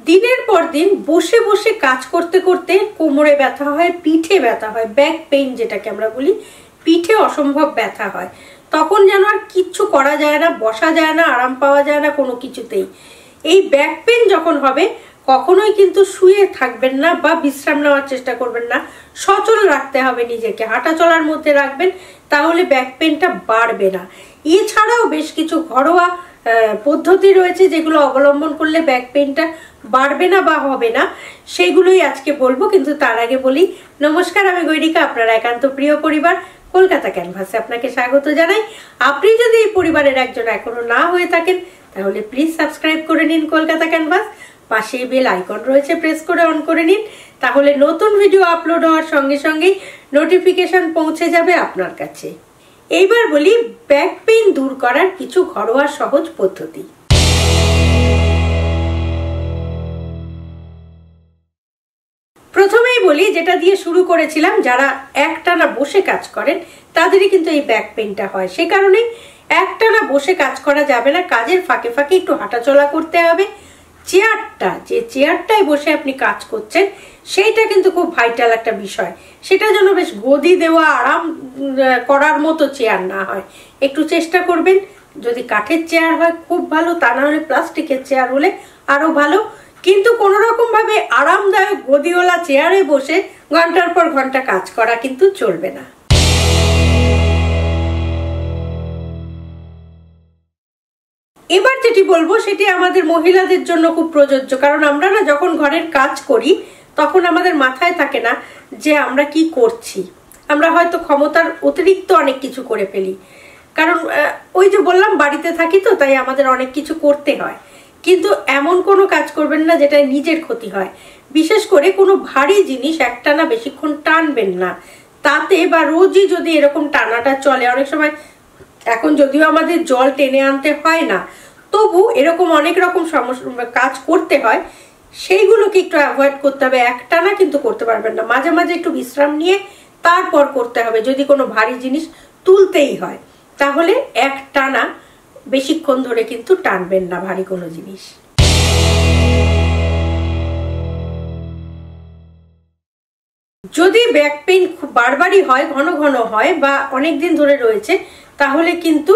দিনের পর দিন বসে বসে কাজ করতে করতে কোমরে ব্যথা হয়, পিঠে ব্যথা হয়, ব্যাক পেইন যেটাকে আমরা বলি, পিঠে অসম্ভব ব্যথা হয়। তখন যেন আর কিচ্ছু করা যায় না, বসা যায় না, আরাম পাওয়া যায় না কোনো কিছুতেই। এই ব্যাক পেইন যখন হবে কখনোই কিন্তু শুয়ে থাকবেন না বা বিশ্রাম নেওয়ার চেষ্টা করবেন না, সচল রাখতে হবে নিজেকে, হাঁটা চলার মধ্যে রাখবেন, তাহলে ব্যাক পেইনটা বাড়বে না। এছাড়াও বেশ কিছু ঘরোয়া পদ্ধতি রয়েছে যেগুলো অবলম্বন করলে ব্যাক পেইনটা বাড়বে না বা হবে না, সেগুলোই আজকে বলবো। কিন্তু তার আগে বলি, নমস্কার, আমি গৈরিকা, আপনার একান্ত প্রিয় পরিবার কলকাতা ক্যানভাসে আপনাকে স্বাগত জানাই। আপনি যদি এই পরিবারের একজন এখনো না হয়ে থাকেন তাহলে প্লিজ সাবস্ক্রাইব করে নিন কলকাতা ক্যানভাস, পাশেই বেল আইকন রয়েছে, প্রেস করে অন করে নিন, তাহলে নতুন ভিডিও আপলোড হওয়ার সঙ্গে সঙ্গেই নোটিফিকেশন পৌঁছে যাবে আপনার কাছে। এইবার বলি ব্যাক পেইন দূর করার কিছু ঘরোয়া সহজ পদ্ধতি। প্রথমেই বলি, যেটা দিয়ে শুরু করেছিলাম, যারা একটানা বসে কাজ করেন তাদেরই কিন্তু এই ব্যাক পেইনটা হয়। সে কারণেই একটানা বসে কাজ করা যাবে না, কাজের ফাঁকে ফাঁকে একটু হাঁটাচলা করতে হবে। যে চেয়ারটায় বসে আপনি কাজ করছেন সেইটা কিন্তু খুব ভাইটাল একটা বিষয়, সেটা যেন বেশ গদি দেওয়া আরাম করার মতো চেয়ার না হয়। একটু চেষ্টা করবেন, যদি কাঠের চেয়ার হয় খুব ভালো, তা না হলে প্লাস্টিকের চেয়ার হলে আরো ভালো। কিন্তু কোন রকম ভাবে আরামদায়ক গদিওয়ালা চেয়ারে বসে ঘন্টার পর ঘন্টা কাজ করা কিন্তু চলবে না। এবার যেটি বলবো সেটি আমাদের মহিলাদের জন্য খুব প্রযোজ্য, কারণ আমরা না যখন ঘরের কাজ করি তখন আমাদের মাথায় থাকে না যে আমরা কি করছি। আমরা হয়তো ক্ষমতার অতিরিক্ত অনেক কিছু করে ফেলি, কারণ ওই যে বললাম বাড়িতে থাকি তো, তাই আমাদের অনেক কিছু করতে হয়। কিন্তু এমন কোনো কাজ করবেন না যেটা নিজের ক্ষতি হয়। বিশেষ করে কোনো ভারী জিনিস একটানা বেশিক্ষণ টানবেন না, তাতে বা রোজই যদি এরকম টানাটা চলে, অনেক সময় এখন যদিও আমাদের জল টেনে আনতে হয় না, তবু এরকম অনেক রকম সমস্যা কাজ করতে হয়, সেইগুলোকে একটু অ্যাভয়েড করতে হবে। একটানা কিন্তু করতে পারবেন না, মাঝে মাঝে একটু বিশ্রাম নিয়ে তারপর করতে হবে। যদি কোনো ভারী জিনিস তুলতেই হয় তাহলে একটানা বেশিক্ষণ ধরে কিন্তু টানবেন না ভারী কোনো জিনিস। যদি ব্যাক পেইন খুব বারবারই হয়, ঘন ঘন হয় বা অনেকদিন ধরে রয়েছে, তাহলে কিন্তু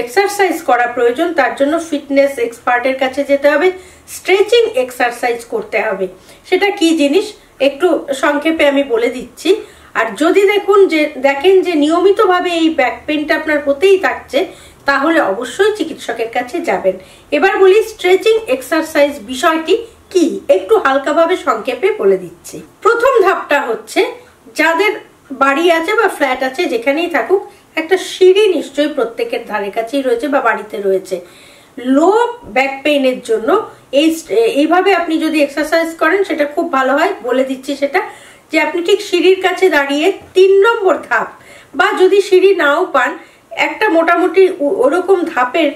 এক্সারসাইজ করা প্রয়োজন। তার জন্য ফিটনেস এক্সপার্টের কাছে যেতে হবে, স্ট্রেচিং এক্সারসাইজ করতে হবে। সেটা কি জিনিস একটু সংক্ষেপে আমি বলে দিচ্ছি। আর যদি দেখেন যে নিয়মিতভাবে এই ব্যাক পেইনটা আপনার হতেই থাকছে, তাহলে অবশ্যই চিকিৎসকের কাছে যাবেন। এবার বলি স্ট্রেচিং এক্সারসাইজ বিষয়টি কি, একটু হালকাভাবে সংক্ষেপে বলে দিচ্ছি। প্রথম ধাপটা হচ্ছে, যাদের বাড়ি আছে বা ফ্ল্যাট আছে, যেখানেই থাকুক, একটা সিঁড়ি নিশ্চয়ই প্রত্যেকের ধারে কাছেই রয়েছে বা বাড়িতে রয়েছে। লো ব্যাক পেইনের জন্য এইভাবে আপনি যদি এক্সারসাইজ করেন সেটা খুব ভালো হয়। বলে দিচ্ছি সেটা, যে আপনি ঠিক সিঁড়ির কাছে দাঁড়িয়ে 3 নম্বর ধাপ, বা যদি সিঁড়ি নাও পান, একটা মোটামুটি ওরকম ধাপের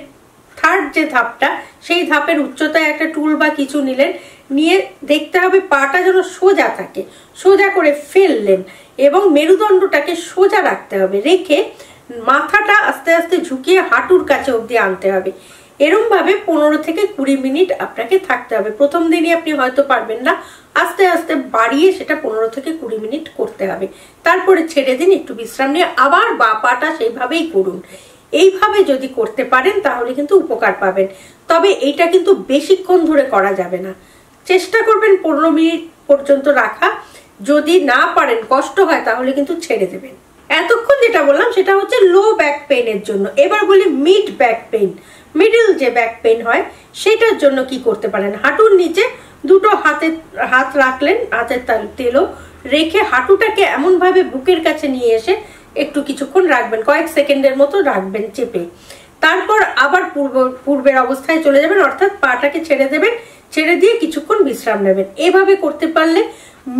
থার্ড যে ধাপটা, সেই ধাপের উচ্চতায় একটা টুল বা কিছু নিলেন, নিয়ে দেখতে হবে পাটা যেন সোজা থাকে, সোজা করে ফেললেন এবং মেরুদণ্ডটাকে সোজা রাখতে হবে, রেখে মাথাটা আস্তে আস্তে ঝুঁকিয়ে হাঁটুর কাছে অবধি আনতে হবে। এরম ভাবে 15 থেকে 20 মিনিট আপনাকে থাকতে হবে। প্রথম দিনই আপনি হয়তো পারবেন না, আস্তে আস্তে বাড়িয়ে সেটা 15 থেকে 20 মিনিট করতে হবে। তারপরে ছেড়ে দিন, একটু বিশ্রাম নিয়ে আবার বা পাটা সেইভাবেই করুন। এইভাবে যদি করতে পারেন তাহলে কিন্তু উপকার পাবেন। তবে এইটা কিন্তু বেশিক্ষণ ধরে করা যাবে না, চেষ্টা করবেন 15 মিনিট পর্যন্ত রাখা। যদি না পারেন, কষ্ট হয়, তাহলে কিন্তু ছেড়ে দেবেন। এতক্ষণ যেটা বললাম সেটা হচ্ছে লো ব্যাক পেইনের জন্য। এবার বলি মিড ব্যাক পেইন, মিডল যে ব্যাক পেইন হয়, সেটার জন্য কি করতে পারেন। হাঁটুর নিচে দুটো হাত রাখলেন, হাতের তেলো রেখে হাঁটুটাকে এমন ভাবে বুকের কাছে নিয়ে এসে একটু কিছুক্ষণ রাখবেন, কয়েক সেকেন্ডের মতো রাখবেন চেপে। তারপর আবার পূর্বের অবস্থায় চলে যাবেন, অর্থাৎ পাটাকে ছেড়ে দেবেন, ছেড়ে দিয়ে কিছুক্ষণ বিশ্রাম নেবেন। এভাবে করতে পারলে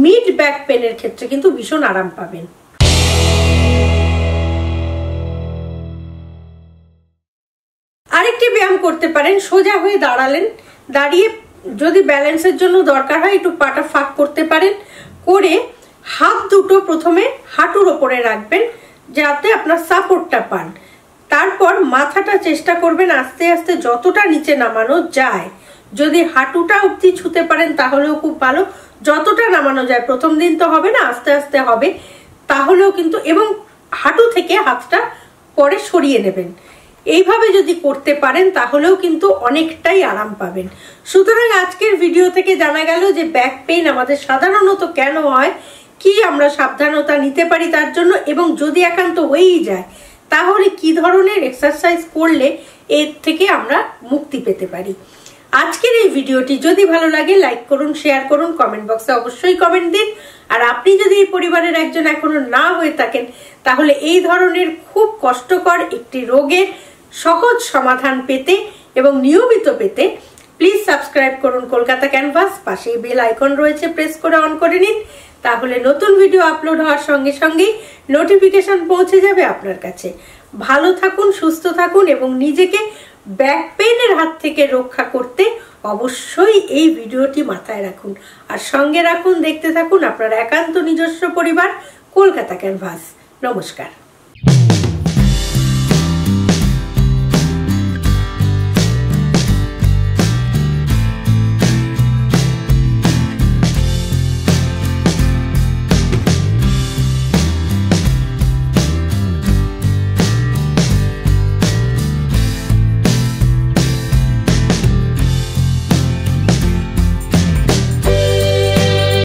মিড ব্যাক পেইনের ক্ষেত্রে কিন্তু ভীষণ আরাম পাবেন। আরেকটি ব্যায়াম করতে পারেন, সোজা হয়ে দাঁড়ালেন, দাঁড়িয়ে যদি ব্যালেন্সের জন্য দরকার হয় একটু পাটা ফাঁক করতে পারেন, করে হাত দুটো প্রথমে হাঁটুর ওপরে রাখবেন যাতে আপনার সাপোর্টটা পান। তারপর মাথাটা চেষ্টা করবেন আস্তে আস্তে যতটা নিচে নামানো যায় যদি হাঁটুটা অবধি ছুতে পারেন তাহলেও খুব ভালো, যতটা নামানো যায়, প্রথম দিন তো হবে না, আস্তে আস্তে হবে, তাহলেও কিন্তু, এবং হাঁটু থেকে হাতটা পরে সরিয়ে নেবেন। এইভাবে যদি করতে পারেন তাহলেও কিন্তু অনেকটাই আরাম পাবেন। সুতরাং আজকের ভিডিও থেকে জানা গেল যে ব্যাক পেইন আমাদের সাধারণত কেন হয়, কি আমরা সাবধানতা নিতে পারি তার জন্য, এবং যদি একান্ত হয়েই যায় তাহলে কি ধরনের এক্সারসাইজ করলে এর থেকে আমরা মুক্তি পেতে পারি। আজকের এই ভিডিওটি যদি ভালো লাগে লাইক করুন, শেয়ার করুন, কমেন্ট বক্সে অবশ্যই কমেন্ট দিন। আর আপনি যদি এই পরিবারের একজন এখনো না হয়ে থাকেন তাহলে এই ধরনের খুব কষ্টকর একটি রোগের সহজ সমাধান পেতে এবং নিয়মিত পেতে প্লিজ সাবস্ক্রাইব করুন কলকাতা ক্যানভাস। পাশেই বেল আইকন রয়েছে, প্রেস করে অন করে নিন, তাহলে নতুন ভিডিও আপলোড হওয়ার সঙ্গে সঙ্গেই নোটিফিকেশন পৌঁছে যাবে আপনার কাছে। ভালো থাকুন, সুস্থ থাকুন এবং নিজেকে ব্যাক পেইনের হাত থেকে রক্ষা করতে অবশ্যই এই ভিডিওটি মাথায় রাখুন আর সঙ্গে রাখুন, দেখতে থাকুন আপনার একান্ত নিজস্ব পরিবার কলকাতা ক্যানভাস। নমস্কার।